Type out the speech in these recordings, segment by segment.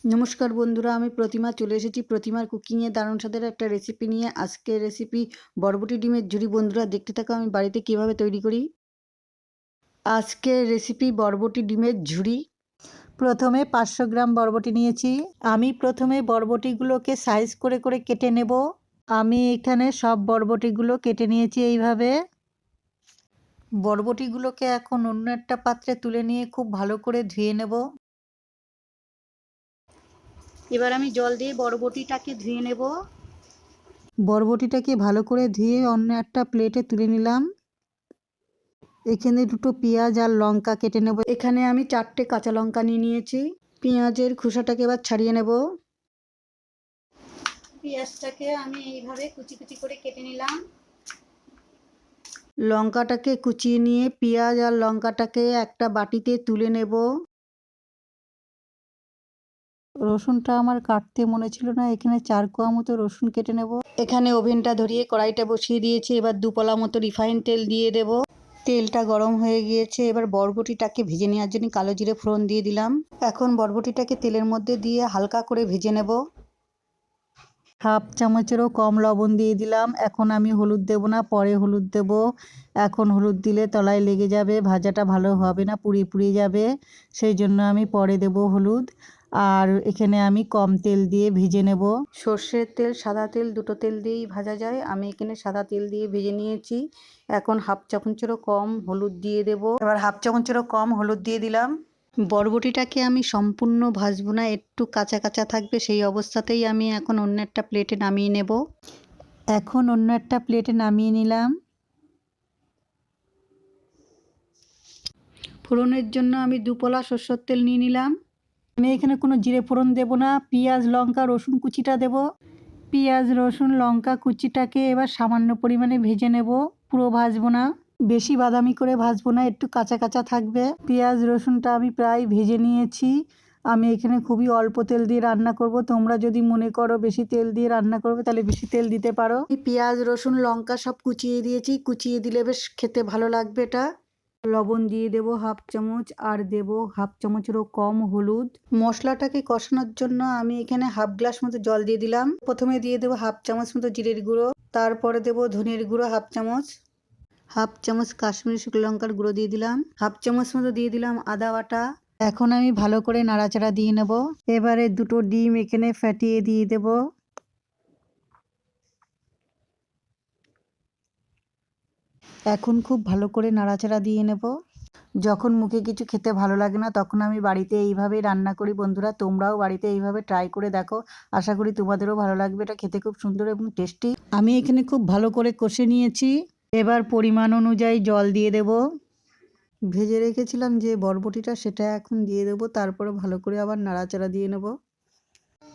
নমস্কার বন্ধুরা, আমি প্রতিমা চলে এসেছি প্রতিমার কুকিংয়ে দারুণ স্বাদের একটা রেসিপি নিয়ে। আজকের রেসিপি বরবটি ডিমের ঝুরি। বন্ধুরা দেখতে থাকো আমি বাড়িতে কিভাবে তৈরি করি। আজকের রেসিপি বরবটি ডিমের ঝুরি। প্রথমে 500 গ্রাম বরবটি নিয়েছি। আমি প্রথমে বরবটিগুলোকে সাইজ করে করে কেটে নেব। আমি এখানে সব বরবটিগুলো কেটে নিয়েছি এইভাবে। বরবটিগুলোকে এখন অন্য একটা পাত্রে তুলে নিয়ে খুব ভালো করে ধুয়ে নেব। এবার আমি জল দিয়ে বরবটিটাকে ধুয়ে নেব। বরবটিটাকে ভালো করে ধুয়ে অন্য একটা প্লেটে তুলে নিলাম। এখানে দুটো পেঁয়াজ আর লঙ্কা কেটে নেব। এখানে আমি 4টে কাঁচা লঙ্কা নিয়ে নিয়েছি। পেঁয়াজের খোসাটাকে এবার ছাড়িয়ে নেব। পেঁয়াজটাকে আমি এইভাবে কুচি কুচি করে কেটে নিলাম। লঙ্কাটাকে কুচিয়ে নিয়ে পেঁয়াজ আর লঙ্কাটাকে একটা বাটিতে তুলে নেব। রসুনটা আমার কাটতে মনে ছিল না, এখানে 4 কোয়া মতো রসুন কেটে নেব। এখানে ওভেনটা ধরিয়ে কড়াইটা বসিয়ে দিয়েছি। এবার 2 পলা মতো রিফাইন তেল দিয়ে দেব। তেলটা গরম হয়ে গিয়েছে। এবার বরবটিটাকে ভেজে নেওয়ার জন্য কালো জিরে ফোড়ন দিয়ে দিলাম। এখন বরবটিটাকে তেলের মধ্যে দিয়ে হালকা করে ভেজে নেব। হাফ চামচেরও কম লবণ দিয়ে দিলাম। এখন আমি হলুদ দেব না, পরে হলুদ দেব। এখন হলুদ দিলে তলায় লেগে যাবে, ভাজাটা ভালো হবে না, পুড়িয়ে পুড়িয়ে যাবে। সেই জন্য আমি পরে দেব হলুদ। আর এখানে আমি কম তেল দিয়ে ভেজে নেব। সর্ষের তেল, সাদা তেল দুটো তেল দিয়েই ভাজা যায়। আমি এখানে সাদা তেল দিয়ে ভেজে নিয়েছি। এখন হাফ চামচেরও কম হলুদ দিয়ে দেব। এবার হাফ চামচেরও কম হলুদ দিয়ে দিলাম। বরবটিটাকে আমি সম্পূর্ণ ভাজবো না, একটু কাঁচা কাঁচা থাকবে, সেই অবস্থাতেই আমি এখন অন্য একটা প্লেটে নামিয়ে নেব। এখন অন্য একটা প্লেটে নামিয়ে নিলাম। ফোড়নের জন্য আমি 2 পলা সরষের তেল নিয়ে নিলাম। আমি এখানে কোনো জিরে ফোড়ন দেব না, পেঁয়াজ লঙ্কা রসুন কুচিটা দেব। পেঁয়াজ রসুন লঙ্কা কুচিটাকে এবার সামান্য পরিমাণে ভেজে নেব, পুরো ভাজবো না, বেশি বাদামি করে ভাজবো না, একটু কাঁচা কাঁচা থাকবে। পেঁয়াজ রসুনটা আমি প্রায় ভেজে নিয়েছি। আমি এখানে খুবই অল্প তেল দিয়ে রান্না করব। তোমরা যদি মনে করো বেশি তেল দিয়ে রান্না করবে তাহলে বেশি তেল দিতে পারো। পেঁয়াজ রসুন লঙ্কা সব কুচিয়ে দিয়েছি, কুচিয়ে দিলে বেশ খেতে ভালো লাগবে এটা। লবণ দিয়ে দেব হাফ চামচ, আর দেব হাফ চামচেরও কম হলুদ। মশলাটাকে কষানোর জন্য আমি এখানে হাফ গ্লাস মতো জল দিয়ে দিলাম। প্রথমে দিয়ে দেবো হাফ চামচ মতো জিরের গুঁড়ো, তারপরে দেবো ধনের গুঁড়ো হাফ চামচ, হাফ চামচ কাশ্মীরি শুকনো লঙ্কার গুঁড়ো দিয়ে দিলাম, হাফ চামচ মতো দিয়ে দিলাম আদা বাটা। এখন আমি ভালো করে নাড়াচাড়া দিয়ে নেব। এবারে দুটো ডিম এখানে ফাটিয়ে দিয়ে দেব। এখন খুব ভালো করে নাড়াচাড়া দিয়ে নেব। যখন মুখে কিছু খেতে ভালো লাগে না তখন আমি বাড়িতে এইভাবেই রান্না করি। বন্ধুরা তোমরাও বাড়িতে এইভাবে ট্রাই করে দেখো, আশা করি তোমাদেরও ভালো লাগবে। এটা খেতে খুব সুন্দর এবং টেস্টি। আমি এখানে খুব ভালো করে কষে নিয়েছি। এবার পরিমাণ অনুযায়ী জল দিয়ে দেব। ভেজে রেখেছিলাম যে বরবটিটা, সেটা এখন দিয়ে দেবো। তারপরে ভালো করে আবার নাড়াচাড়া দিয়ে নেব।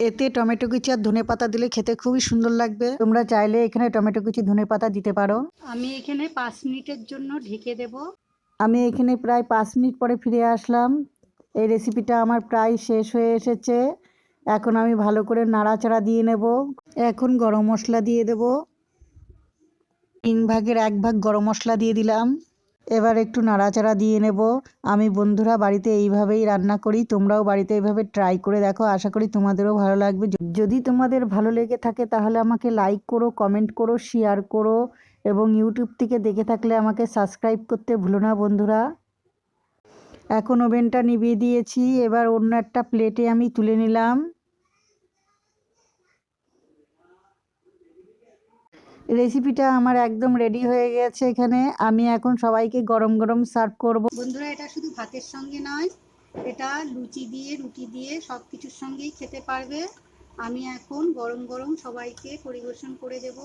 এতে টমেটো কুচি আর ধনেপাতা দিলে খেতে খুবই সুন্দর লাগবে। তোমরা চাইলে এখানে টমেটো কুচি ধনেপাতা দিতে পারো। আমি এখানে 5 মিনিটের জন্য ঢেকে দেব। আমি এখানে প্রায় 5 মিনিট পরে ফিরে আসলাম। এই রেসিপিটা আমার প্রায় শেষ হয়ে এসেছে। এখন আমি ভালো করে নাড়াচাড়া দিয়ে নেব। এখন গরম মশলা দিয়ে দেব। 3 ভাগের 1 ভাগ গরম মশলা দিয়ে দিলাম। এবার একটু নাড়াচাড়া দিয়ে নেব। আমি বন্ধুরা বাড়িতে এইভাবেই রান্না করি, তোমরাও বাড়িতে এইভাবে ট্রাই করে দেখো, আশা করি তোমাদেরও ভালো লাগবে। যদি তোমাদের ভালো লেগে থাকে তাহলে আমাকে লাইক করো, কমেন্ট করো, শেয়ার করো এবং ইউটিউব থেকে দেখে থাকলে আমাকে সাবস্ক্রাইব করতে ভুলো না বন্ধুরা। এখন ওভেনটা নিভিয়ে দিয়েছি। এবার অন্য একটা প্লেটে আমি তুলে নিলাম। রেসিপিটা আমার একদম রেডি হয়ে গেছে। এখানে আমি এখন সবাইকে গরম গরম সার্ভ করব। বন্ধুরা এটা শুধু ভাতের সঙ্গে নয়, এটা লুচি দিয়ে রুটি দিয়ে সব কিছুর সঙ্গেই খেতে পারবে। আমি এখন গরম গরম সবাইকে পরিবেশন করে দেব।